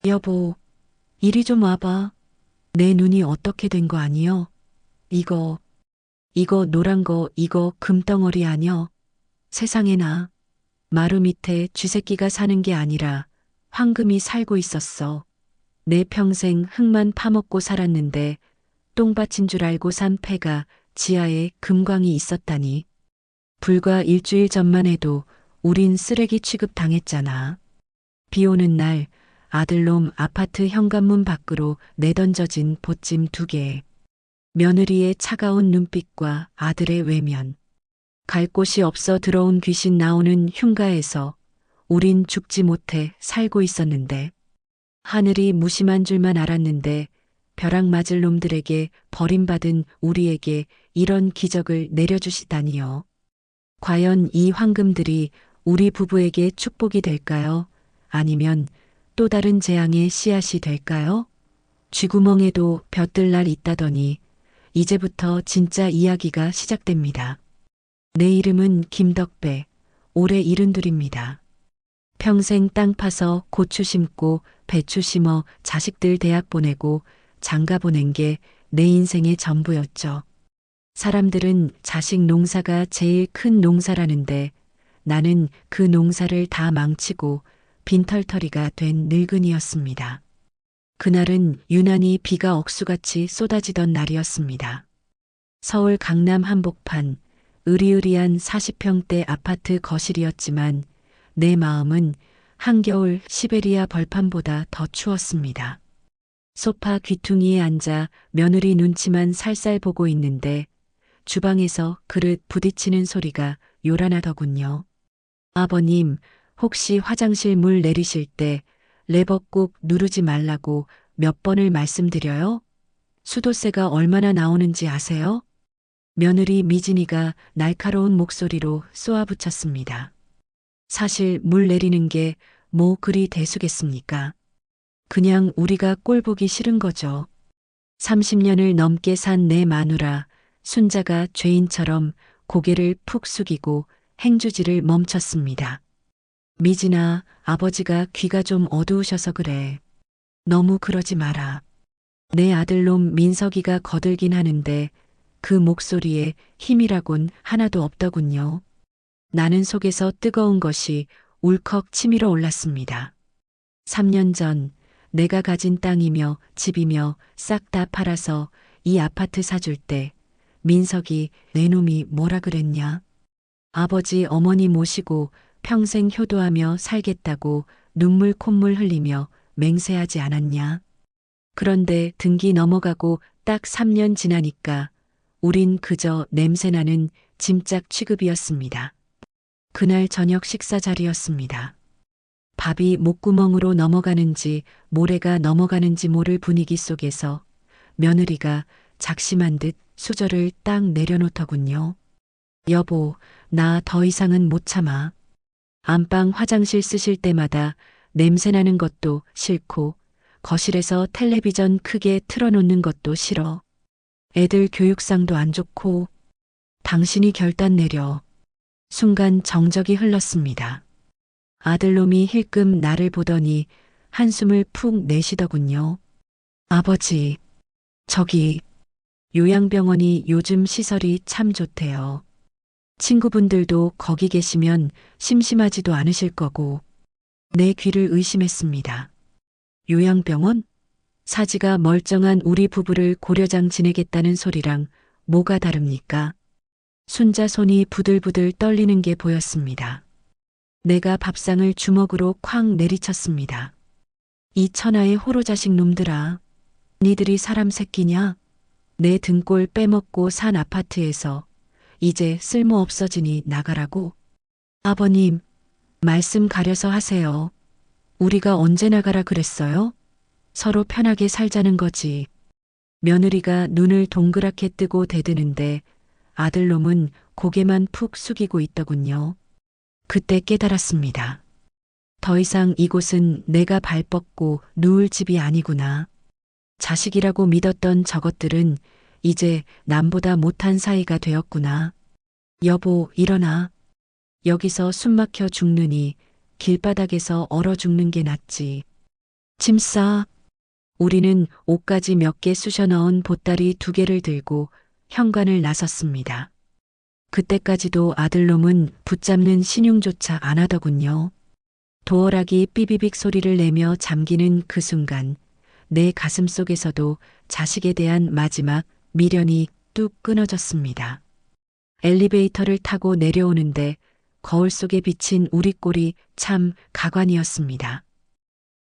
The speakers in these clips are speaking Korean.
여보, 이리 좀 와봐. 내 눈이 어떻게 된 거 아니여? 이거, 이거 노란 거, 이거 금덩어리 아니여? 세상에나. 마루 밑에 쥐새끼가 사는 게 아니라 황금이 살고 있었어. 내 평생 흙만 파먹고 살았는데 똥밭인 줄 알고 산 폐가 지하에 금광이 있었다니. 불과 일주일 전만 해도 우린 쓰레기 취급 당했잖아. 비 오는 날 아들놈 아파트 현관문 밖으로 내던져진 보찜 2개. 며느리의 차가운 눈빛과 아들의 외면. 갈 곳이 없어 들어온 귀신 나오는 흉가에서 우린 죽지 못해 살고 있었는데 하늘이 무심한 줄만 알았는데 벼락 맞을 놈들에게 버림받은 우리에게 이런 기적을 내려주시다니요. 과연 이 황금들이 우리 부부에게 축복이 될까요? 아니면 또 다른 재앙의 씨앗이 될까요? 쥐구멍에도 벼뜰 날 있다더니 이제부터 진짜 이야기가 시작됩니다. 내 이름은 김덕배, 올해 72입니다. 평생 땅 파서 고추 심고 배추 심어 자식들 대학 보내고 장가 보낸 게 내 인생의 전부였죠. 사람들은 자식 농사가 제일 큰 농사라는데 나는 그 농사를 다 망치고 빈털터리가 된 늙은이였습니다. 그날은 유난히 비가 억수같이 쏟아지던 날이었습니다. 서울 강남 한복판 으리으리한 40평대 아파트 거실이었지만 내 마음은 한겨울 시베리아 벌판보다 더 추웠습니다. 소파 귀퉁이에 앉아 며느리 눈치만 살살 보고 있는데 주방에서 그릇 부딪히는 소리가 요란하더군요. 아버님, 혹시 화장실 물 내리실 때 레버 꾹 누르지 말라고 몇 번을 말씀드려요? 수도세가 얼마나 나오는지 아세요? 며느리 미진이가 날카로운 목소리로 쏘아붙였습니다. 사실 물 내리는 게 뭐 그리 대수겠습니까? 그냥 우리가 꼴 보기 싫은 거죠. 30년을 넘게 산 내 마누라, 순자가 죄인처럼 고개를 푹 숙이고 행주지를 멈췄습니다. 미진아, 아버지가 귀가 좀 어두우셔서 그래. 너무 그러지 마라. 내 아들놈 민석이가 거들긴 하는데 그 목소리에 힘이라곤 하나도 없더군요. 나는 속에서 뜨거운 것이 울컥 치밀어 올랐습니다. 3년 전 내가 가진 땅이며 집이며 싹 다 팔아서 이 아파트 사줄 때 민석이 내 놈이 뭐라 그랬냐? 아버지 어머니 모시고 평생 효도하며 살겠다고 눈물 콧물 흘리며 맹세하지 않았냐? 그런데 등기 넘어가고 딱 3년 지나니까 우린 그저 냄새나는 짐짝 취급이었습니다. 그날 저녁 식사 자리였습니다. 밥이 목구멍으로 넘어가는지 모래가 넘어가는지 모를 분위기 속에서 며느리가 작심한 듯 수저를 딱 내려놓더군요. 여보, 나 더 이상은 못 참아. 안방 화장실 쓰실 때마다 냄새나는 것도 싫고 거실에서 텔레비전 크게 틀어놓는 것도 싫어. 애들 교육상도 안 좋고 당신이 결단 내려. 순간 정적이 흘렀습니다. 아들놈이 힐끔 나를 보더니 한숨을 푹 내쉬더군요. 아버지, 저기 요양병원이 요즘 시설이 참 좋대요. 친구분들도 거기 계시면 심심하지도 않으실 거고. 내 귀를 의심했습니다. 요양병원? 사지가 멀쩡한 우리 부부를 고려장 지내겠다는 소리랑 뭐가 다릅니까? 순자 손이 부들부들 떨리는 게 보였습니다. 내가 밥상을 주먹으로 쾅 내리쳤습니다. 이 천하의 호로자식 놈들아. 니들이 사람 새끼냐? 내 등골 빼먹고 산 아파트에서 이제 쓸모 없어지니 나가라고? 아버님, 말씀 가려서 하세요. 우리가 언제 나가라 그랬어요? 서로 편하게 살자는 거지. 며느리가 눈을 동그랗게 뜨고 대드는데 아들놈은 고개만 푹 숙이고 있더군요. 그때 깨달았습니다. 더 이상 이곳은 내가 발 뻗고 누울 집이 아니구나. 자식이라고 믿었던 저것들은 이제 남보다 못한 사이가 되었구나. 여보, 일어나. 여기서 숨 막혀 죽느니 길바닥에서 얼어 죽는 게 낫지. 짐싸. 우리는 옷까지 몇 개 쑤셔 넣은 보따리 2개를 들고 현관을 나섰습니다. 그때까지도 아들놈은 붙잡는 신용조차 안 하더군요. 도어락이 삐비빅 소리를 내며 잠기는 그 순간 내 가슴 속에서도 자식에 대한 마지막 미련이 뚝 끊어졌습니다. 엘리베이터를 타고 내려오는데 거울 속에 비친 우리 꼴이 참 가관이었습니다.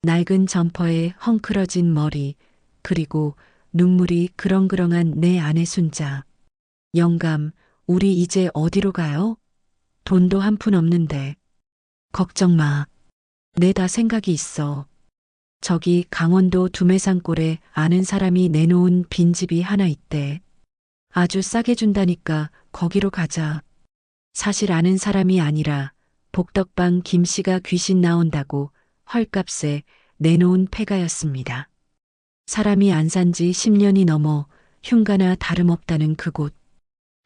낡은 점퍼에 헝클어진 머리, 그리고 눈물이 그렁그렁한 내 아내 순자. 영감, 우리 이제 어디로 가요? 돈도 한 푼 없는데. 걱정 마. 내 다 생각이 있어. 저기 강원도 두매산골에 아는 사람이 내놓은 빈집이 하나 있대. 아주 싸게 준다니까 거기로 가자. 사실 아는 사람이 아니라 복덕방 김씨가 귀신 나온다고 헐값에 내놓은 폐가였습니다. 사람이 안 산 지 10년이 넘어 흉가나 다름없다는 그곳.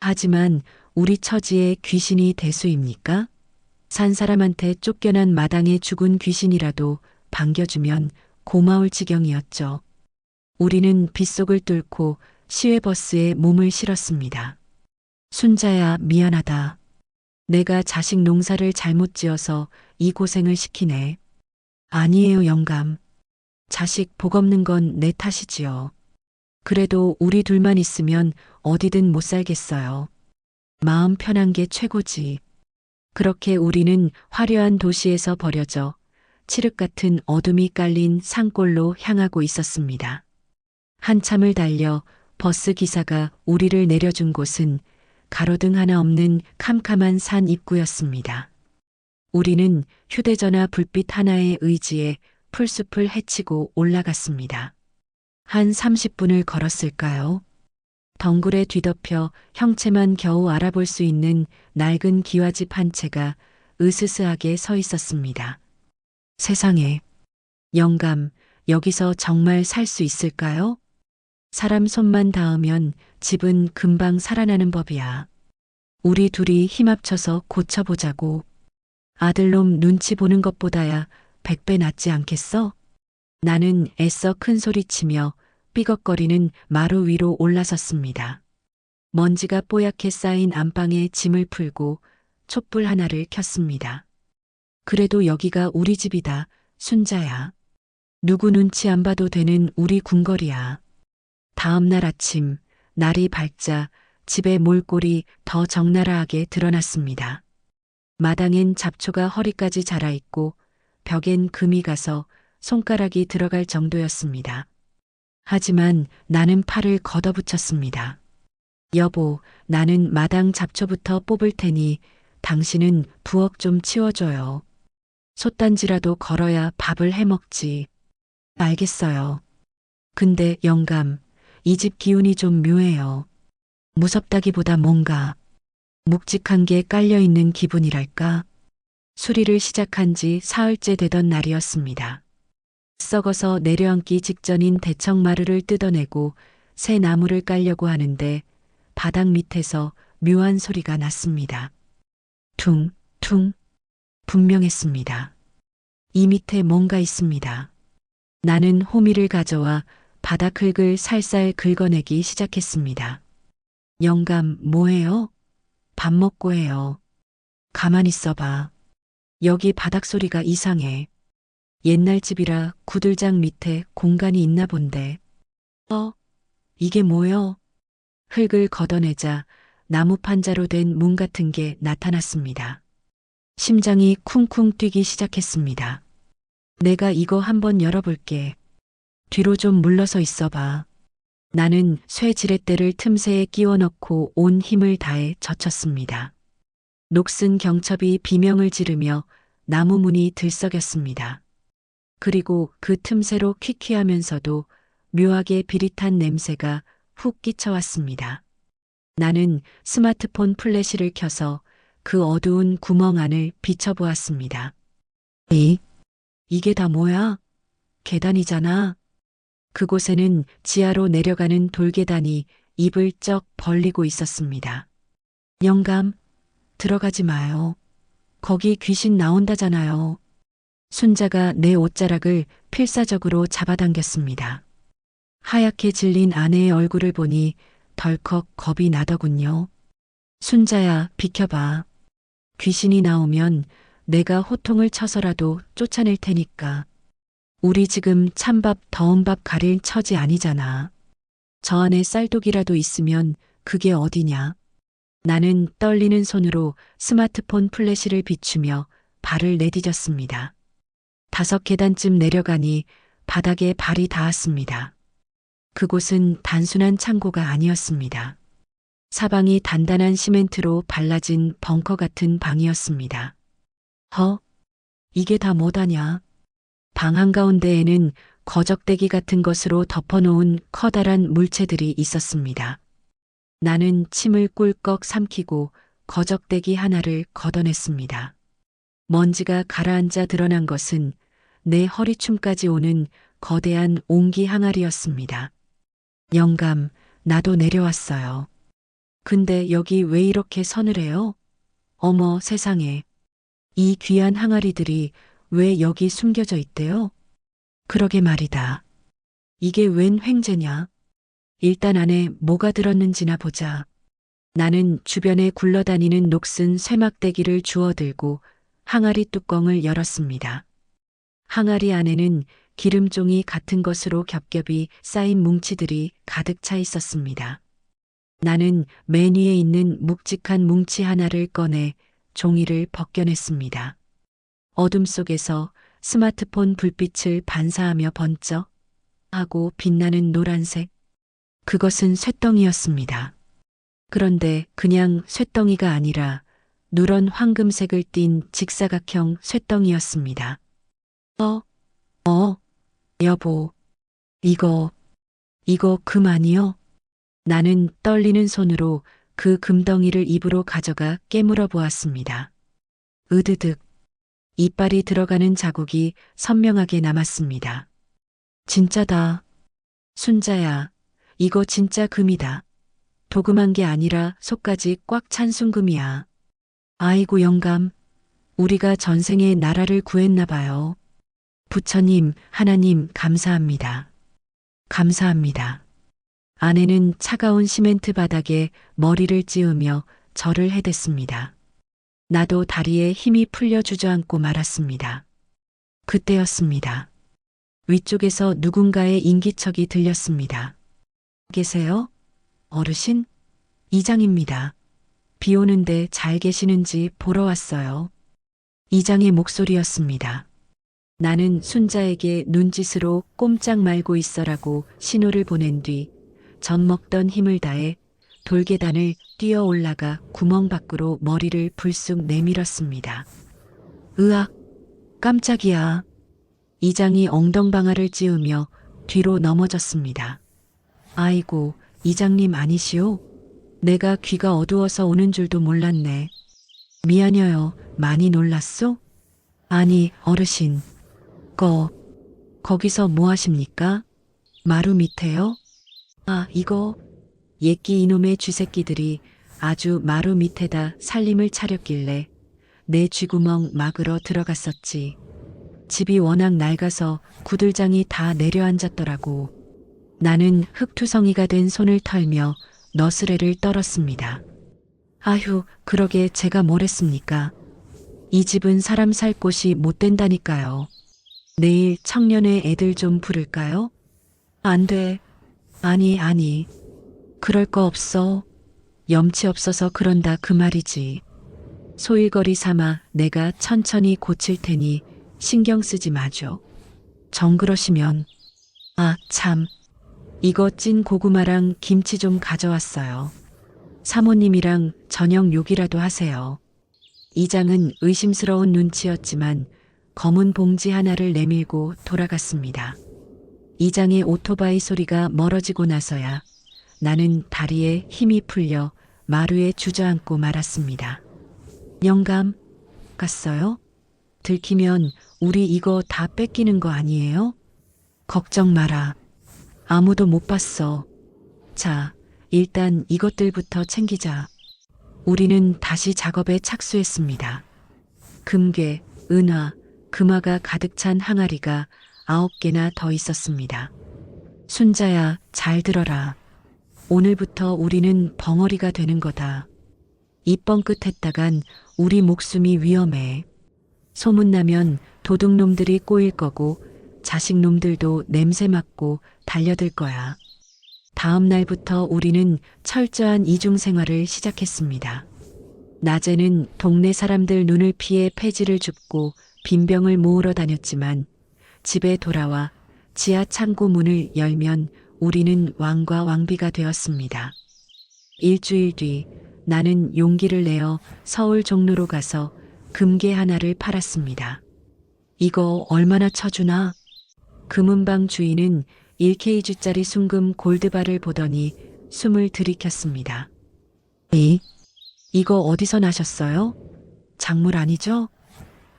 하지만 우리 처지에 귀신이 대수입니까? 산 사람한테 쫓겨난 마당에 죽은 귀신이라도 반겨주면 고마울 지경이었죠. 우리는 빗속을 뚫고 시외버스에 몸을 실었습니다. 순자야, 미안하다. 내가 자식 농사를 잘못 지어서 이 고생을 시키네. 아니에요, 영감. 자식 복 없는 건 내 탓이지요. 그래도 우리 둘만 있으면 어디든 못 살겠어요. 마음 편한 게 최고지. 그렇게 우리는 화려한 도시에서 버려져 칠흑 같은 어둠이 깔린 산골로 향하고 있었습니다. 한참을 달려 버스 기사가 우리를 내려준 곳은 가로등 하나 없는 캄캄한 산 입구였습니다. 우리는 휴대전화 불빛 하나에 의지해 풀숲을 헤치고 올라갔습니다. 한 30분을 걸었을까요? 덩굴에 뒤덮여 형체만 겨우 알아볼 수 있는 낡은 기와집 한 채가 으스스하게 서 있었습니다. 세상에, 영감, 여기서 정말 살 수 있을까요? 사람 손만 닿으면 집은 금방 살아나는 법이야. 우리 둘이 힘 합쳐서 고쳐보자고. 아들놈 눈치 보는 것보다야 100배 낫지 않겠어? 나는 애써 큰 소리치며 삐걱거리는 마루 위로 올라섰습니다. 먼지가 뽀얗게 쌓인 안방에 짐을 풀고 촛불 하나를 켰습니다. 그래도 여기가 우리 집이다, 순자야. 누구 눈치 안 봐도 되는 우리 궁궐이야. 다음 날 아침, 날이 밝자 집의 몰골이 더 적나라하게 드러났습니다. 마당엔 잡초가 허리까지 자라있고 벽엔 금이 가서 손가락이 들어갈 정도였습니다. 하지만 나는 팔을 걷어붙였습니다. 여보, 나는 마당 잡초부터 뽑을 테니 당신은 부엌 좀 치워줘요. 솥단지라도 걸어야 밥을 해먹지. 알겠어요. 근데 영감, 이 집 기운이 좀 묘해요. 무섭다기보다 뭔가 묵직한 게 깔려있는 기분이랄까? 수리를 시작한 지 사흘째 되던 날이었습니다. 썩어서 내려앉기 직전인 대청마루를 뜯어내고 새 나무를 깔려고 하는데 바닥 밑에서 묘한 소리가 났습니다. 퉁, 퉁. 분명했습니다. 이 밑에 뭔가 있습니다. 나는 호미를 가져와 바닥 흙을 살살 긁어내기 시작했습니다. 영감, 뭐해요? 밥 먹고 해요. 가만히 있어봐. 여기 바닥 소리가 이상해. 옛날 집이라 구들장 밑에 공간이 있나 본데. 이게 뭐여? 흙을 걷어내자 나무 판자로 된 문 같은 게 나타났습니다. 심장이 쿵쿵 뛰기 시작했습니다. 내가 이거 한번 열어볼게. 뒤로 좀 물러서 있어봐. 나는 쇠 지렛대를 틈새에 끼워 넣고 온 힘을 다해 젖혔습니다. 녹슨 경첩이 비명을 지르며 나무 문이 들썩였습니다. 그리고 그 틈새로 퀴퀴하면서도 묘하게 비릿한 냄새가 훅 끼쳐왔습니다. 나는 스마트폰 플래시를 켜서 그 어두운 구멍 안을 비춰보았습니다. 이게 다 뭐야? 계단이잖아. 그곳에는 지하로 내려가는 돌계단이 입을 쩍 벌리고 있었습니다. 영감, 들어가지 마요. 거기 귀신 나온다잖아요. 순자가 내 옷자락을 필사적으로 잡아당겼습니다. 하얗게 질린 아내의 얼굴을 보니 덜컥 겁이 나더군요. 순자야, 비켜봐. 귀신이 나오면 내가 호통을 쳐서라도 쫓아낼 테니까. 우리 지금 찬밥, 더운 밥 가릴 처지 아니잖아. 저 안에 쌀독이라도 있으면 그게 어디냐. 나는 떨리는 손으로 스마트폰 플래시를 비추며 발을 내디뎠습니다. 5계단쯤 내려가니 바닥에 발이 닿았습니다. 그곳은 단순한 창고가 아니었습니다. 사방이 단단한 시멘트로 발라진 벙커 같은 방이었습니다. 이게 다 뭐다냐? 방 한가운데에는 거적대기 같은 것으로 덮어놓은 커다란 물체들이 있었습니다. 나는 침을 꿀꺽 삼키고 거적대기 하나를 걷어냈습니다. 먼지가 가라앉아 드러난 것은 내 허리춤까지 오는 거대한 옹기 항아리였습니다. 영감, 나도 내려왔어요. 근데 여기 왜 이렇게 서늘해요? 어머 세상에. 이 귀한 항아리들이 왜 여기 숨겨져 있대요? 그러게 말이다. 이게 웬 횡재냐? 일단 안에 뭐가 들었는지나 보자. 나는 주변에 굴러다니는 녹슨 쇠막대기를 주워들고 항아리 뚜껑을 열었습니다. 항아리 안에는 기름종이 같은 것으로 겹겹이 쌓인 뭉치들이 가득 차 있었습니다. 나는 맨 위에 있는 묵직한 뭉치 하나를 꺼내 종이를 벗겨냈습니다. 어둠 속에서 스마트폰 불빛을 반사하며 번쩍 하고 빛나는 노란색. 그것은 쇳덩이였습니다. 그런데 그냥 쇳덩이가 아니라 누런 황금색을 띤 직사각형 쇳덩이였습니다. 여보. 이거 금 아니요? 나는 떨리는 손으로 그 금덩이를 입으로 가져가 깨물어 보았습니다. 으드득. 이빨이 들어가는 자국이 선명하게 남았습니다. 진짜다. 순자야, 이거 진짜 금이다. 도금한 게 아니라 속까지 꽉 찬 순금이야. 아이고 영감, 우리가 전생에 나라를 구했나 봐요. 부처님, 하나님 감사합니다. 감사합니다. 아내는 차가운 시멘트 바닥에 머리를 찌우며 절을 해댔습니다. 나도 다리에 힘이 풀려 주저앉고 말았습니다. 그때였습니다. 위쪽에서 누군가의 인기척이 들렸습니다. 계세요? 어르신? 이장입니다. 비 오는데 잘 계시는지 보러 왔어요. 이장의 목소리였습니다. 나는 순자에게 눈짓으로 꼼짝 말고 있어라고 신호를 보낸 뒤 젖 먹던 힘을 다해 돌계단을 뛰어 올라가 구멍 밖으로 머리를 불쑥 내밀었습니다. 으악! 깜짝이야. 이장이 엉덩방아를 찌우며 뒤로 넘어졌습니다. 아이고, 이장님 아니시오? 내가 귀가 어두워서 오는 줄도 몰랐네. 미안해요. 많이 놀랐소? 아니, 어르신. 거기서 뭐 하십니까? 마루 밑에요? 이거. 옛기 이놈의 쥐새끼들이 아주 마루 밑에다 살림을 차렸길래 내 쥐구멍 막으러 들어갔었지. 집이 워낙 낡아서 구들장이 다 내려앉았더라고. 나는 흙투성이가 된 손을 털며 너스레를 떨었습니다. 아휴, 그러게 제가 뭘 했습니까? 이 집은 사람 살 곳이 못 된다니까요. 내일 청년회 애들 좀 부를까요? 안 돼. 아니. 그럴 거 없어. 염치 없어서 그런다 그 말이지. 소일거리 삼아 내가 천천히 고칠 테니 신경 쓰지 마죠. 정그러시면. 참. 이거 찐 고구마랑 김치 좀 가져왔어요. 사모님이랑 저녁 욕이라도 하세요. 이장은 의심스러운 눈치였지만 검은 봉지 하나를 내밀고 돌아갔습니다. 이장의 오토바이 소리가 멀어지고 나서야 나는 다리에 힘이 풀려 마루에 주저앉고 말았습니다. 영감, 갔어요? 들키면 우리 이거 다 뺏기는 거 아니에요? 걱정 마라. 아무도 못 봤어. 자, 일단 이것들부터 챙기자. 우리는 다시 작업에 착수했습니다. 금괴, 은화, 금화가 가득 찬 항아리가 9개나 더 있었습니다. 순자야, 잘 들어라. 오늘부터 우리는 벙어리가 되는 거다. 입 뻥끗했다간 우리 목숨이 위험해. 소문나면 도둑놈들이 꼬일 거고 자식놈들도 냄새 맡고 달려들 거야. 다음 날부터 우리는 철저한 이중 생활을 시작했습니다. 낮에는 동네 사람들 눈을 피해 폐지를 줍고 빈병을 모으러 다녔지만 집에 돌아와 지하 창고 문을 열면 우리는 왕과 왕비가 되었습니다. 일주일 뒤 나는 용기를 내어 서울 종로로 가서 금괴 하나를 팔았습니다. 이거 얼마나 쳐주나? 금은방 주인은 1kg짜리 순금 골드바를 보더니 숨을 들이켰습니다. 이거 어디서 나셨어요? 작물 아니죠?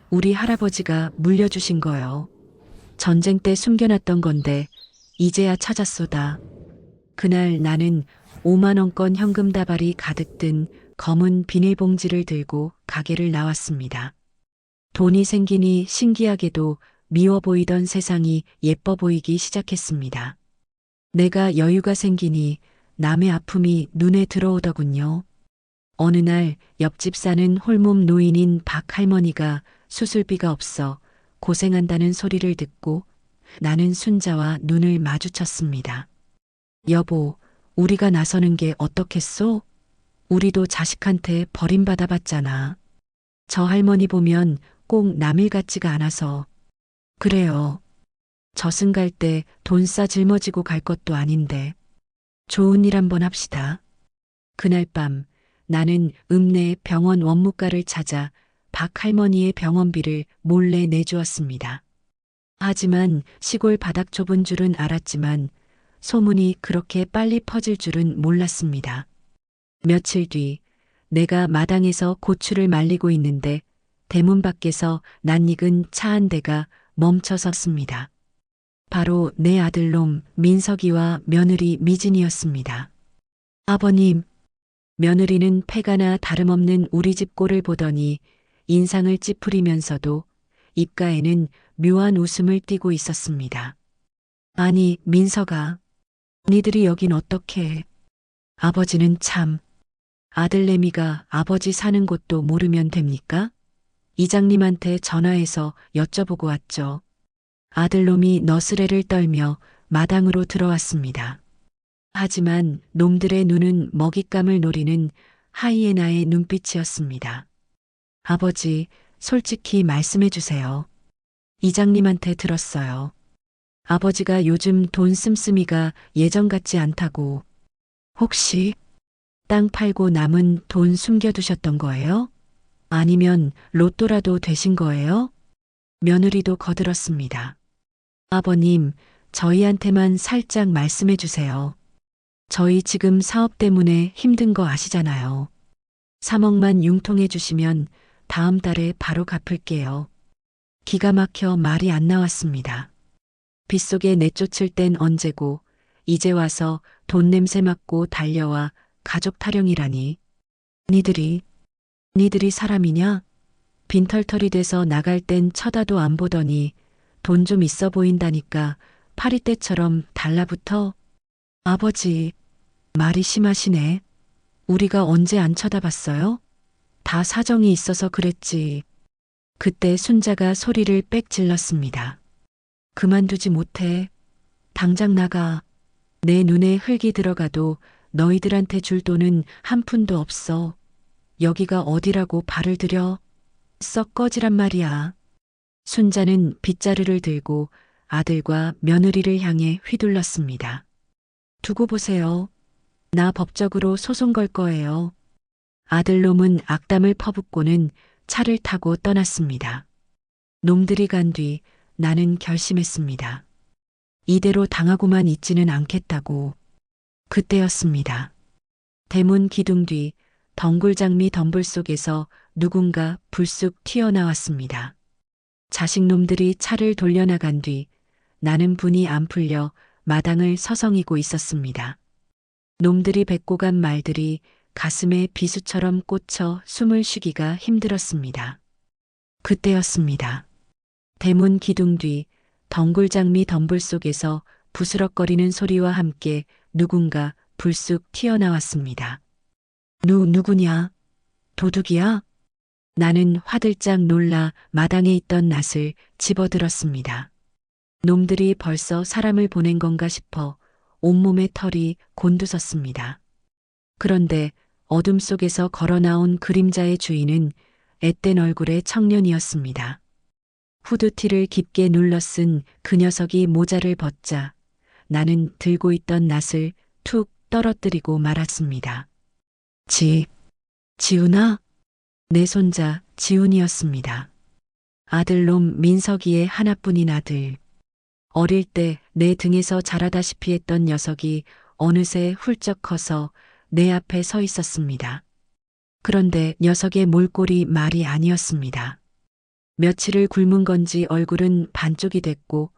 우리 할아버지가 물려주신 거요. 전쟁 때 숨겨놨던 건데 이제야 찾았소다. 그날 나는 5만 원권 현금 다발이 가득 든 검은 비닐봉지를 들고 가게를 나왔습니다. 돈이 생기니 신기하게도 미워 보이던 세상이 예뻐 보이기 시작했습니다. 내가 여유가 생기니 남의 아픔이 눈에 들어오더군요. 어느 날 옆집 사는 홀몸 노인인 박 할머니가 수술비가 없어 고생한다는 소리를 듣고 나는 순자와 눈을 마주쳤습니다. 여보, 우리가 나서는 게 어떻겠소? 우리도 자식한테 버림받아 봤잖아. 저 할머니 보면 꼭 남일 같지가 않아서. 그래요. 저승 갈 때 돈 싸 짊어지고 갈 것도 아닌데. 좋은 일 한번 합시다. 그날 밤 나는 읍내 병원 원무과를 찾아 박 할머니의 병원비를 몰래 내주었습니다. 하지만 시골 바닥 좁은 줄은 알았지만 소문이 그렇게 빨리 퍼질 줄은 몰랐습니다. 며칠 뒤 내가 마당에서 고추를 말리고 있는데 대문 밖에서 낯익은 차 한 대가 멈춰 섰습니다. 바로 내 아들놈 민석이와 며느리 미진이었습니다. 아버님, 며느리는 패가나 다름없는 우리 집 꼴을 보더니 인상을 찌푸리면서도 입가에는 묘한 웃음을 띠고 있었습니다. 아니, 민석아, 니들이 여긴 어떻게? 아버지는 참, 아들내미가 아버지 사는 곳도 모르면 됩니까? 이장님한테 전화해서 여쭤보고 왔죠. 아들놈이 너스레를 떨며 마당으로 들어왔습니다. 하지만 놈들의 눈은 먹잇감을 노리는 하이에나의 눈빛이었습니다. 아버지, 솔직히 말씀해 주세요. 이장님한테 들었어요. 아버지가 요즘 돈 씀씀이가 예전 같지 않다고. 혹시 땅 팔고 남은 돈 숨겨두셨던 거예요? 아니면 로또라도 되신 거예요? 며느리도 거들었습니다. 아버님, 저희한테만 살짝 말씀해 주세요. 저희 지금 사업 때문에 힘든 거 아시잖아요. 3억만 융통해 주시면 다음 달에 바로 갚을게요. 기가 막혀 말이 안 나왔습니다. 빗속에 내쫓을 땐 언제고 이제 와서 돈 냄새 맡고 달려와 가족 타령이라니. 니들이 사람이냐? 빈털털이 돼서 나갈 땐 쳐다도 안 보더니 돈 좀 있어 보인다니까 파리떼처럼 달라붙어. 아버지, 말이 심하시네. 우리가 언제 안 쳐다봤어요? 다 사정이 있어서 그랬지. 그때 순자가 소리를 빽 질렀습니다. 그만두지 못해. 당장 나가. 내 눈에 흙이 들어가도 너희들한테 줄 돈은 한 푼도 없어. 여기가 어디라고 발을 들여? 썩 꺼지란 말이야. 순자는 빗자루를 들고 아들과 며느리를 향해 휘둘렀습니다. 두고 보세요. 나 법적으로 소송 걸 거예요. 아들놈은 악담을 퍼붓고는 차를 타고 떠났습니다. 놈들이 간 뒤 나는 결심했습니다. 이대로 당하고만 있지는 않겠다고. 그때였습니다. 대문 기둥 뒤 덩굴장미 덤불 속에서 누군가 불쑥 튀어나왔습니다. 자식놈들이 차를 돌려나간 뒤 나는 분이 안 풀려 마당을 서성이고 있었습니다. 놈들이 뱉고 간 말들이 가슴에 비수처럼 꽂혀 숨을 쉬기가 힘들었습니다. 그때였습니다. 대문 기둥 뒤 덩굴장미 덤불 속에서 부스럭거리는 소리와 함께 누군가 불쑥 튀어나왔습니다. 누구냐? 도둑이야? 나는 화들짝 놀라 마당에 있던 낫을 집어들었습니다. 놈들이 벌써 사람을 보낸 건가 싶어 온몸에 털이 곤두섰습니다. 그런데 어둠 속에서 걸어 나온 그림자의 주인은 앳된 얼굴의 청년이었습니다. 후드티를 깊게 눌러 쓴 그 녀석이 모자를 벗자 나는 들고 있던 낫을 툭 떨어뜨리고 말았습니다. 지훈아? 내 손자 지훈이었습니다. 아들놈 민석이의 하나뿐인 아들. 어릴 때 내 등에서 자라다시피 했던 녀석이 어느새 훌쩍 커서 내 앞에 서 있었습니다. 그런데 녀석의 몰골이 말이 아니었습니다. 며칠을 굶은 건지 얼굴은 반쪽이 됐고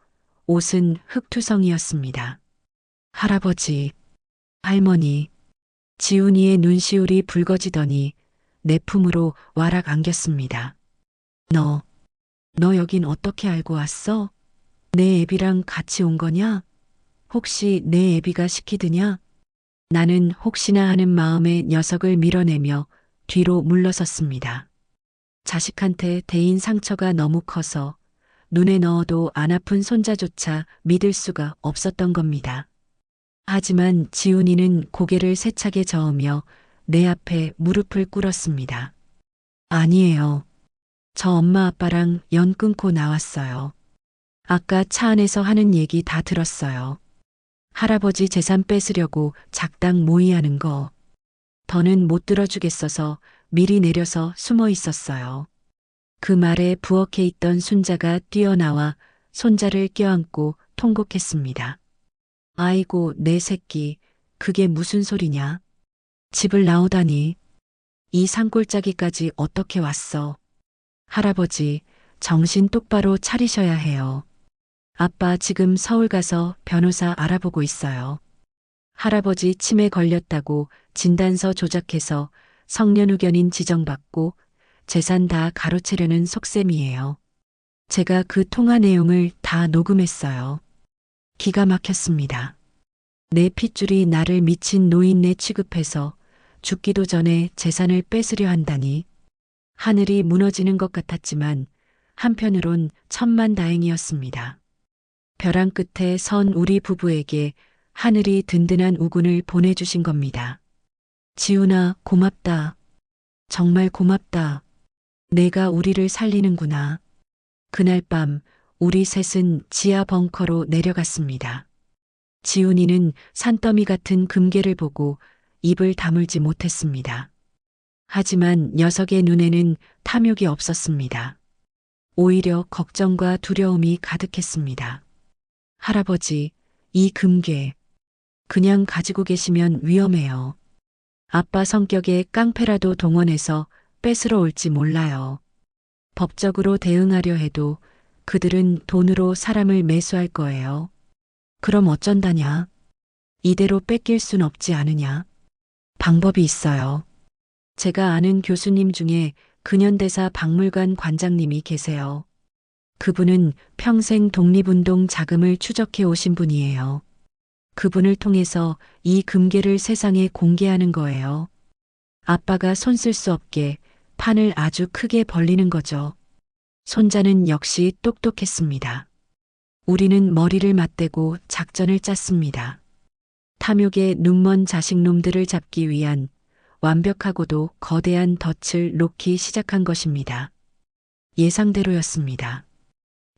옷은 흙투성이었습니다. 할아버지, 할머니, 지훈이의 눈시울이 붉어지더니 내 품으로 와락 안겼습니다. 너 여긴 어떻게 알고 왔어? 내 애비랑 같이 온 거냐? 혹시 내 애비가 시키드냐? 나는 혹시나 하는 마음에 녀석을 밀어내며 뒤로 물러섰습니다. 자식한테 대인 상처가 너무 커서 눈에 넣어도 안 아픈 손자조차 믿을 수가 없었던 겁니다. 하지만 지훈이는 고개를 세차게 저으며 내 앞에 무릎을 꿇었습니다. 아니에요. 저 엄마 아빠랑 연 끊고 나왔어요. 아까 차 안에서 하는 얘기 다 들었어요. 할아버지 재산 뺏으려고 작당 모의하는 거. 더는 못 들어주겠어서 미리 내려서 숨어 있었어요. 그 말에 부엌에 있던 순자가 뛰어나와 손자를 껴안고 통곡했습니다. 아이고 내 새끼, 그게 무슨 소리냐? 집을 나오다니. 이 산골짜기까지 어떻게 왔어? 할아버지, 정신 똑바로 차리셔야 해요. 아빠 지금 서울 가서 변호사 알아보고 있어요. 할아버지 치매 걸렸다고 진단서 조작해서 성년후견인 지정받고 재산 다 가로채려는 속셈이에요. 제가 그 통화 내용을 다 녹음했어요. 기가 막혔습니다. 내 핏줄이 나를 미친 노인네 취급해서 죽기도 전에 재산을 뺏으려 한다니. 하늘이 무너지는 것 같았지만 한편으론 천만다행이었습니다. 벼랑 끝에 선 우리 부부에게 하늘이 든든한 우군을 보내주신 겁니다. 지훈아, 고맙다. 정말 고맙다. 내가 우리를 살리는구나. 그날 밤 우리 셋은 지하 벙커로 내려갔습니다. 지훈이는 산더미 같은 금괴를 보고 입을 다물지 못했습니다. 하지만 녀석의 눈에는 탐욕이 없었습니다. 오히려 걱정과 두려움이 가득했습니다. 할아버지, 이 금괴 그냥 가지고 계시면 위험해요. 아빠 성격에 깡패라도 동원해서 뺏으러 올지 몰라요. 법적으로 대응하려 해도 그들은 돈으로 사람을 매수할 거예요. 그럼 어쩐다냐? 이대로 뺏길 순 없지 않으냐? 방법이 있어요. 제가 아는 교수님 중에 근현대사 박물관 관장님이 계세요. 그분은 평생 독립운동 자금을 추적해 오신 분이에요. 그분을 통해서 이 금괴를 세상에 공개하는 거예요. 아빠가 손 쓸 수 없게 판을 아주 크게 벌리는 거죠. 손자는 역시 똑똑했습니다. 우리는 머리를 맞대고 작전을 짰습니다. 탐욕의 눈먼 자식놈들을 잡기 위한 완벽하고도 거대한 덫을 놓기 시작한 것입니다. 예상대로였습니다.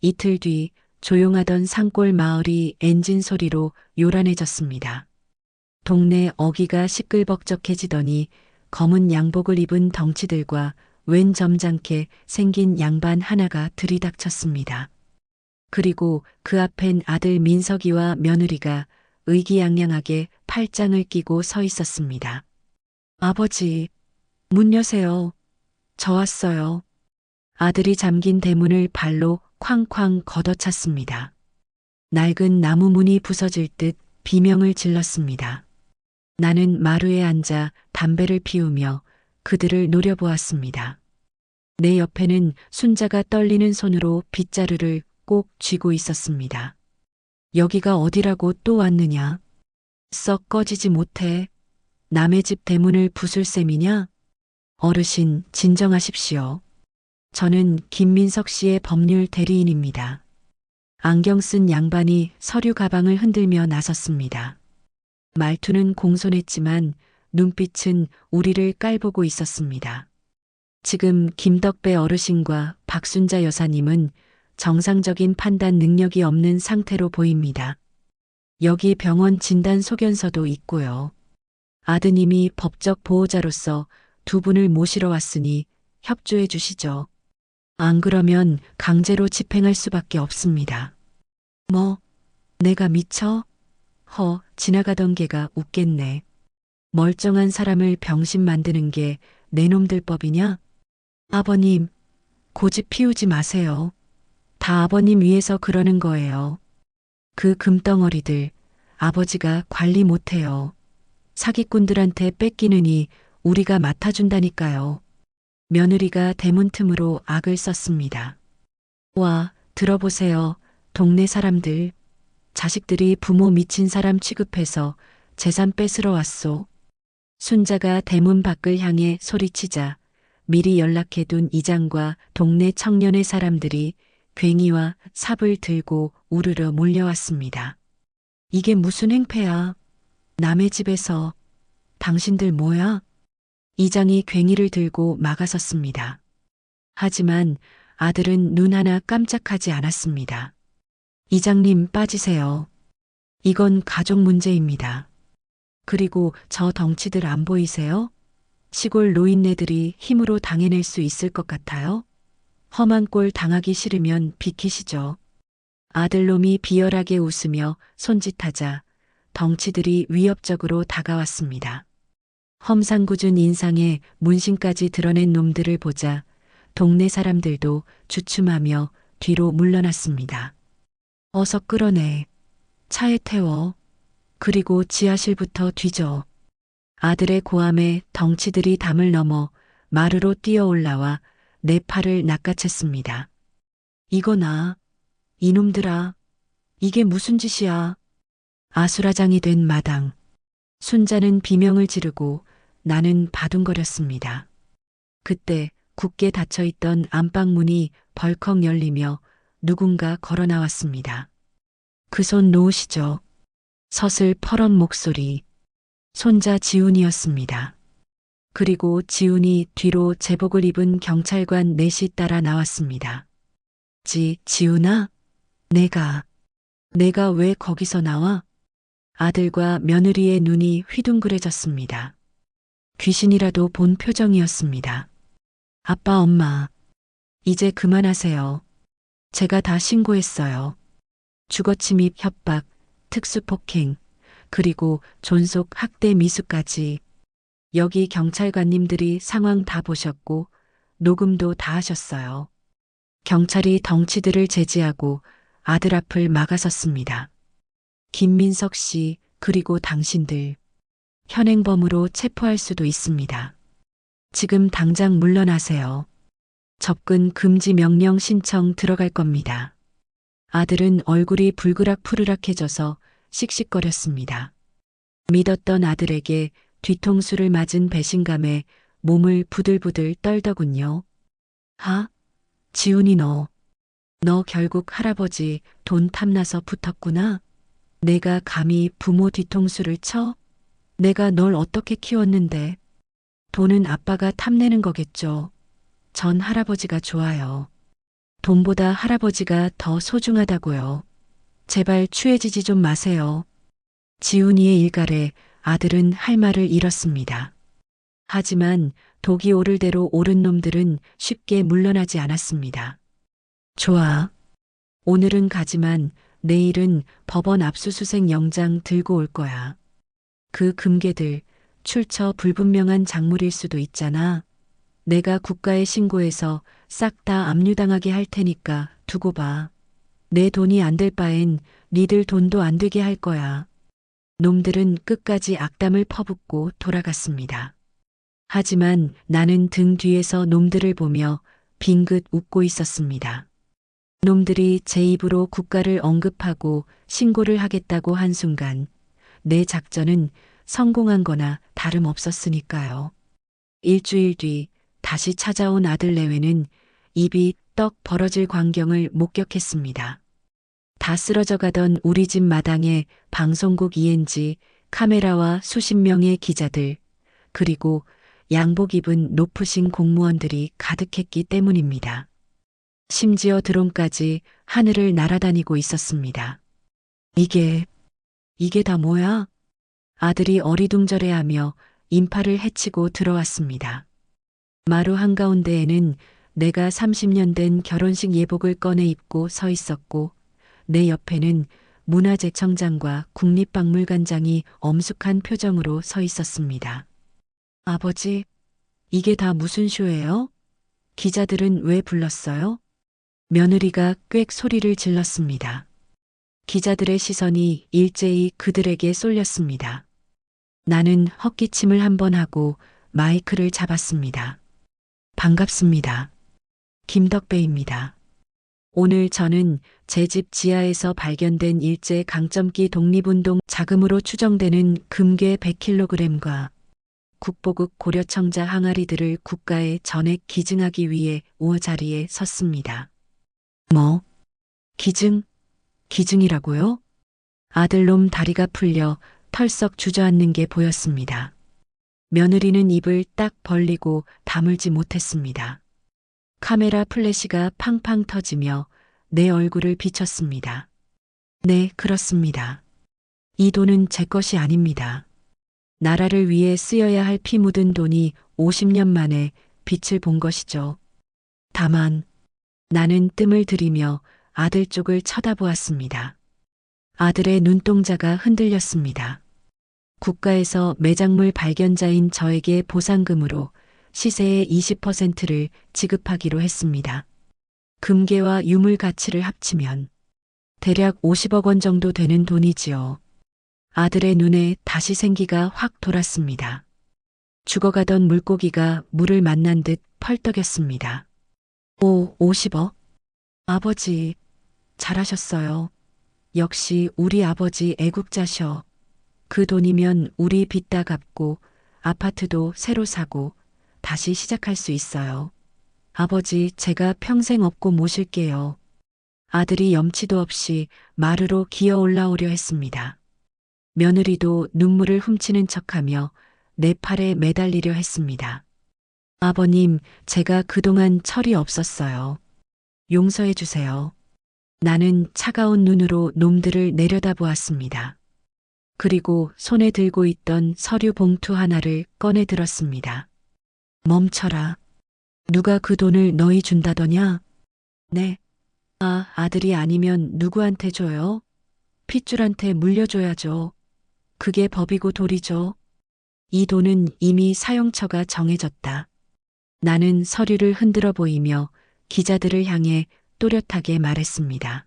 이틀 뒤 조용하던 산골 마을이 엔진 소리로 요란해졌습니다. 동네 어귀가 시끌벅적해지더니 검은 양복을 입은 덩치들과 웬 점잖게 생긴 양반 하나가 들이닥쳤습니다. 그리고 그 앞엔 아들 민석이와 며느리가 의기양양하게 팔짱을 끼고 서 있었습니다. 아버지, 문 여세요. 저 왔어요. 아들이 잠긴 대문을 발로 쾅쾅 걷어찼습니다. 낡은 나무 문이 부서질 듯 비명을 질렀습니다. 나는 마루에 앉아 담배를 피우며 그들을 노려보았습니다. 내 옆에는 순자가 떨리는 손으로 빗자루를 꼭 쥐고 있었습니다. 여기가 어디라고 또 왔느냐? 썩 꺼지지 못해. 남의 집 대문을 부술 셈이냐? 어르신, 진정하십시오. 저는 김민석 씨의 법률 대리인입니다. 안경 쓴 양반이 서류 가방을 흔들며 나섰습니다. 말투는 공손했지만 눈빛은 우리를 깔보고 있었습니다. 지금 김덕배 어르신과 박순자 여사님은 정상적인 판단 능력이 없는 상태로 보입니다. 여기 병원 진단 소견서도 있고요. 아드님이 법적 보호자로서 두 분을 모시러 왔으니 협조해 주시죠. 안 그러면 강제로 집행할 수밖에 없습니다. 뭐, 내가 미쳐? 지나가던 개가 웃겠네. 멀쩡한 사람을 병신 만드는 게 내 놈들 법이냐? 아버님, 고집 피우지 마세요. 다 아버님 위해서 그러는 거예요. 그 금덩어리들 아버지가 관리 못해요. 사기꾼들한테 뺏기느니 우리가 맡아준다니까요. 며느리가 대문 틈으로 악을 썼습니다. 와, 들어보세요. 동네 사람들. 자식들이 부모 미친 사람 취급해서 재산 뺏으러 왔소. 순자가 대문 밖을 향해 소리치자 미리 연락해둔 이장과 동네 청년의 사람들이 괭이와 삽을 들고 우르르 몰려왔습니다. 이게 무슨 행패야? 남의 집에서. 당신들 뭐야? 이장이 괭이를 들고 막아섰습니다. 하지만 아들은 눈 하나 깜짝하지 않았습니다. 이장님 빠지세요. 이건 가족 문제입니다. 그리고 저 덩치들 안 보이세요? 시골 노인네들이 힘으로 당해낼 수 있을 것 같아요? 험한 꼴 당하기 싫으면 비키시죠. 아들놈이 비열하게 웃으며 손짓하자 덩치들이 위협적으로 다가왔습니다. 험상궂은 인상에 문신까지 드러낸 놈들을 보자 동네 사람들도 주춤하며 뒤로 물러났습니다. 어서 끌어내. 차에 태워. 그리고 지하실부터 뒤져. 아들의 고함에 덩치들이 담을 넘어 마루로 뛰어 올라와 내 팔을 낚아챘습니다. 이거나, 이놈들아, 이게 무슨 짓이야. 아수라장이 된 마당. 순자는 비명을 지르고 나는 바둥거렸습니다. 그때 굳게 닫혀있던 안방문이 벌컥 열리며 누군가 걸어 나왔습니다. 그 손 놓으시죠. 서슬 퍼런 목소리. 손자 지훈이었습니다. 그리고 지훈이 뒤로 제복을 입은 경찰관 넷이 따라 나왔습니다. 지훈아? 내가 왜 거기서 나와? 아들과 며느리의 눈이 휘둥그레졌습니다. 귀신이라도 본 표정이었습니다. 아빠, 엄마, 이제 그만하세요. 제가 다 신고했어요. 주거침입, 협박, 특수폭행, 그리고 존속 학대 미수까지. 여기 경찰관님들이 상황 다 보셨고 녹음도 다 하셨어요. 경찰이 덩치들을 제지하고 아들 앞을 막아섰습니다. 김민석 씨, 그리고 당신들 현행범으로 체포할 수도 있습니다. 지금 당장 물러나세요. 접근 금지 명령 신청 들어갈 겁니다. 아들은 얼굴이 불그락푸르락해져서 씩씩거렸습니다. 믿었던 아들에게 뒤통수를 맞은 배신감에 몸을 부들부들 떨더군요. 지훈이 너 결국 할아버지 돈 탐나서 붙었구나. 내가 감히 부모 뒤통수를 쳐? 내가 널 어떻게 키웠는데. 돈은 아빠가 탐내는 거겠죠. 전 할아버지가 좋아요. 돈보다 할아버지가 더 소중하다고요. 제발 취해지지 좀 마세요. 지훈이의 일갈에 아들은 할 말을 잃었습니다. 하지만 독이 오를 대로 오른 놈들은 쉽게 물러나지 않았습니다. 좋아. 오늘은 가지만 내일은 법원 압수수색 영장 들고 올 거야. 그 금괴들 출처 불분명한 작물일 수도 있잖아. 내가 국가에 신고해서 싹 다 압류당하게 할 테니까 두고 봐. 내 돈이 안 될 바엔 니들 돈도 안 되게 할 거야. 놈들은 끝까지 악담을 퍼붓고 돌아갔습니다. 하지만 나는 등 뒤에서 놈들을 보며 빙긋 웃고 있었습니다. 놈들이 제 입으로 국가를 언급하고 신고를 하겠다고 한 순간 내 작전은 성공한 거나 다름없었으니까요. 일주일 뒤 다시 찾아온 아들 내외는 입이 떡 벌어질 광경을 목격했습니다. 다 쓰러져 가던 우리 집 마당에 방송국 ENG, 카메라와 수십 명의 기자들, 그리고 양복 입은 높으신 공무원들이 가득했기 때문입니다. 심지어 드론까지 하늘을 날아다니고 있었습니다. 이게 다 뭐야? 아들이 어리둥절해하며 인파를 헤치고 들어왔습니다. 마루 한가운데에는 내가 30년 된 결혼식 예복을 꺼내 입고 서 있었고 내 옆에는 문화재청장과 국립박물관장이 엄숙한 표정으로 서 있었습니다. 아버지, 이게 다 무슨 쇼예요? 기자들은 왜 불렀어요? 며느리가 꽥 소리를 질렀습니다. 기자들의 시선이 일제히 그들에게 쏠렸습니다. 나는 헛기침을 한번 하고 마이크를 잡았습니다. 반갑습니다. 김덕배입니다. 오늘 저는 제 집 지하에서 발견된 일제 강점기 독립운동 자금으로 추정되는 금괴 100kg과 국보급 고려청자 항아리들을 국가에 전액 기증하기 위해 자리에 섰습니다. 뭐? 기증이라고요? 아들놈 다리가 풀려 털썩 주저앉는 게 보였습니다. 며느리는 입을 딱 벌리고 다물지 못했습니다. 카메라 플래시가 팡팡 터지며 내 얼굴을 비췄습니다. 네, 그렇습니다. 이 돈은 제 것이 아닙니다. 나라를 위해 쓰여야 할 피 묻은 돈이 50년 만에 빛을 본 것이죠. 다만 나는 뜸을 들이며 아들 쪽을 쳐다보았습니다. 아들의 눈동자가 흔들렸습니다. 국가에서 매작물 발견자인 저에게 보상금으로 시세의 20%를 지급하기로 했습니다. 금괴와 유물 가치를 합치면 대략 50억 원 정도 되는 돈이지요. 아들의 눈에 다시 생기가 확 돌았습니다. 죽어가던 물고기가 물을 만난 듯 펄떡였습니다. 50억? 아버지, 잘하셨어요. 역시 우리 아버지 애국자셔. 그 돈이면 우리 빚 다 갚고 아파트도 새로 사고 다시 시작할 수 있어요. 아버지, 제가 평생 업고 모실게요. 아들이 염치도 없이 마루로 기어 올라오려 했습니다. 며느리도 눈물을 훔치는 척하며 내 팔에 매달리려 했습니다. 아버님, 제가 그동안 철이 없었어요. 용서해 주세요. 나는 차가운 눈으로 놈들을 내려다보았습니다. 그리고 손에 들고 있던 서류 봉투 하나를 꺼내 들었습니다. 멈춰라. 누가 그 돈을 너희 준다더냐? 네. 아들이 아니면 누구한테 줘요? 핏줄한테 물려줘야죠. 그게 법이고 도리죠. 이 돈은 이미 사용처가 정해졌다. 나는 서류를 흔들어 보이며 기자들을 향해 또렷하게 말했습니다.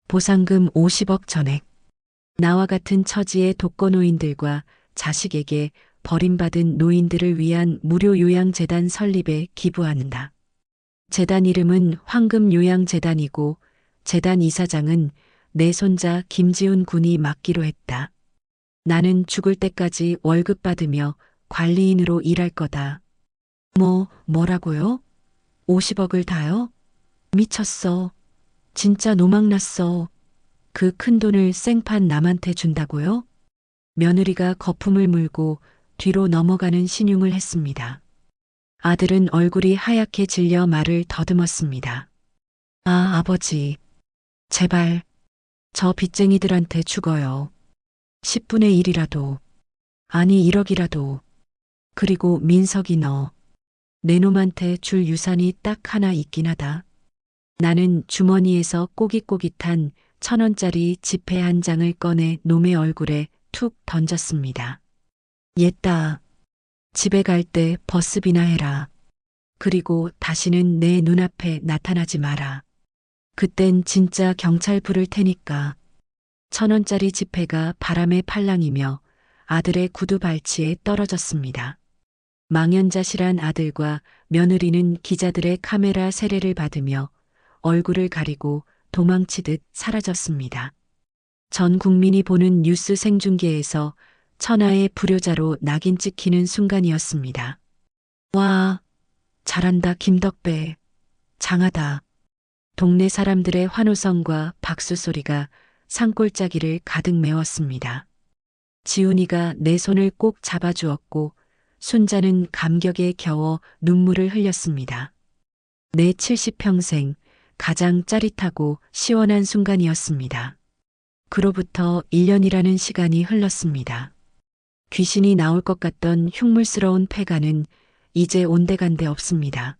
보상금 50억 전액. 나와 같은 처지의 독거노인들과 자식에게 버림받은 노인들을 위한 무료 요양재단 설립에 기부한다. 재단 이름은 황금요양재단이고 재단 이사장은 내 손자 김지훈 군이 맡기로 했다. 나는 죽을 때까지 월급 받으며 관리인으로 일할 거다. 뭐라고요? 50억을 다요? 미쳤어. 진짜 노망났어. 그 큰 돈을 생판 남한테 준다고요? 며느리가 거품을 물고 뒤로 넘어가는 신용을 했습니다. 아들은 얼굴이 하얗게 질려 말을 더듬었습니다. 아버지. 제발. 저 빚쟁이들한테 죽어요. 10분의 1이라도. 아니 1억이라도. 그리고 민석이 너. 내 놈한테 줄 유산이 딱 하나 있긴 하다. 나는 주머니에서 꼬깃꼬깃한 1,000원짜리 지폐 한 장을 꺼내 놈의 얼굴에 툭 던졌습니다. 옛다. 집에 갈 때 버스비나 해라. 그리고 다시는 내 눈앞에 나타나지 마라. 그땐 진짜 경찰 부를 테니까. 1,000원짜리 지폐가 바람에 팔랑이며 아들의 구두 발치에 떨어졌습니다. 망연자실한 아들과 며느리는 기자들의 카메라 세례를 받으며 얼굴을 가리고 도망치듯 사라졌습니다. 전 국민이 보는 뉴스 생중계에서 천하의 불효자로 낙인 찍히는 순간이었습니다. 와, 잘한다 김덕배. 장하다. 동네 사람들의 환호성과 박수 소리가 산골짜기를 가득 메웠습니다. 지훈이가 내 손을 꼭 잡아주었고 순자는 감격에 겨워 눈물을 흘렸습니다. 내 70평생 가장 짜릿하고 시원한 순간이었습니다. 그로부터 1년이라는 시간이 흘렀습니다. 귀신이 나올 것 같던 흉물스러운 폐가는 이제 온데간데 없습니다.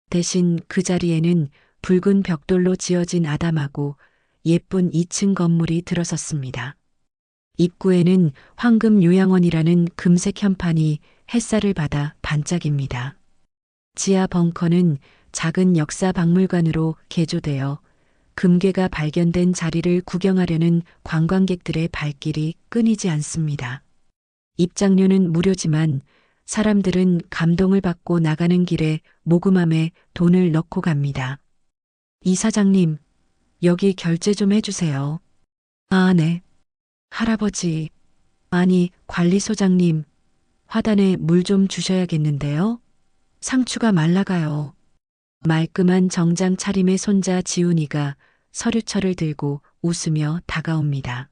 대신 그 자리에는 붉은 벽돌로 지어진 아담하고 예쁜 2층 건물이 들어섰습니다. 입구에는 황금 요양원이라는 금색 현판이 햇살을 받아 반짝입니다. 지하 벙커는 작은 역사 박물관으로 개조되어 금괴가 발견된 자리를 구경하려는 관광객들의 발길이 끊이지 않습니다. 입장료는 무료지만 사람들은 감동을 받고 나가는 길에 모금함에 돈을 넣고 갑니다. 이사장님, 여기 결제 좀 해주세요. 아, 네. 할아버지, 아니, 관리소장님, 화단에 물 좀 주셔야겠는데요? 상추가 말라가요. 말끔한 정장 차림의 손자 지훈이가 서류철을 들고 웃으며 다가옵니다.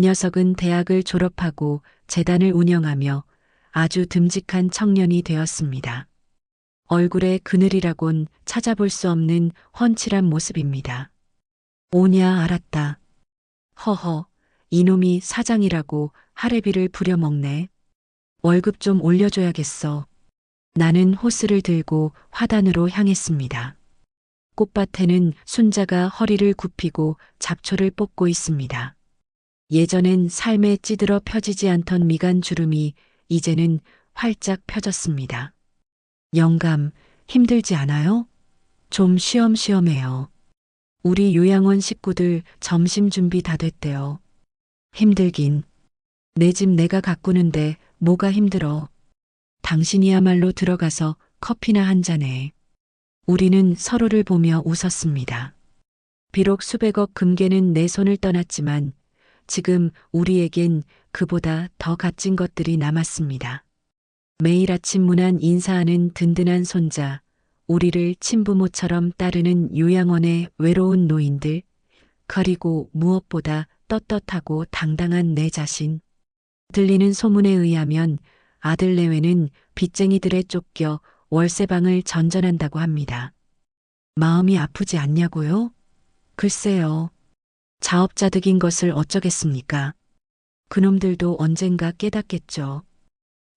녀석은 대학을 졸업하고 재단을 운영하며 아주 듬직한 청년이 되었습니다. 얼굴에 그늘이라곤 찾아볼 수 없는 훤칠한 모습입니다. 오냐 알았다. 허허, 이놈이 사장이라고 할애비를 부려먹네. 월급 좀 올려줘야겠어. 나는 호스를 들고 화단으로 향했습니다. 꽃밭에는 순자가 허리를 굽히고 잡초를 뽑고 있습니다. 예전엔 삶에 찌들어 펴지지 않던 미간 주름이 이제는 활짝 펴졌습니다. 영감, 힘들지 않아요? 좀 쉬엄쉬엄해요. 우리 요양원 식구들 점심 준비 다 됐대요. 힘들긴. 내 집 내가 가꾸는데 뭐가 힘들어. 당신이야말로 들어가서 커피나 한 잔해. 우리는 서로를 보며 웃었습니다. 비록 수백억 금괴는 내 손을 떠났지만 지금 우리에겐 그보다 더 값진 것들이 남았습니다. 매일 아침 문안 인사하는 든든한 손자, 우리를 친부모처럼 따르는 요양원의 외로운 노인들, 그리고 무엇보다 떳떳하고 당당한 내 자신. 들리는 소문에 의하면 아들 내외는 빚쟁이들에 쫓겨 월세방을 전전한다고 합니다. 마음이 아프지 않냐고요? 글쎄요. 자업자득인 것을 어쩌겠습니까? 그놈들도 언젠가 깨닫겠죠.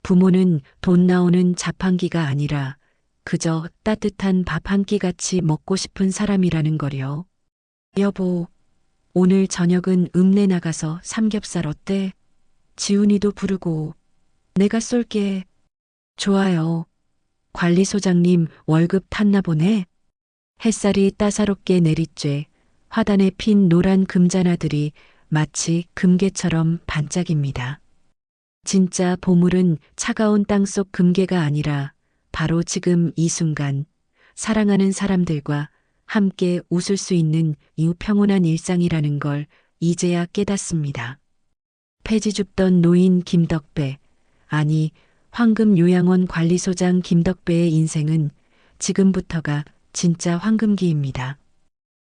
부모는 돈 나오는 자판기가 아니라 그저 따뜻한 밥 한 끼 같이 먹고 싶은 사람이라는 거려. 여보, 오늘 저녁은 읍내 나가서 삼겹살 어때? 지훈이도 부르고. 내가 쏠게. 좋아요. 관리소장님 월급 탔나 보네. 햇살이 따사롭게 내리쬐 화단에 핀 노란 금잔아들이 마치 금괴처럼 반짝입니다. 진짜 보물은 차가운 땅속 금괴가 아니라 바로 지금 이 순간 사랑하는 사람들과 함께 웃을 수 있는 이 평온한 일상이라는 걸 이제야 깨닫습니다. 폐지 줍던 노인 김덕배, 아니 황금요양원 관리소장 김덕배의 인생은 지금부터가 진짜 황금기입니다.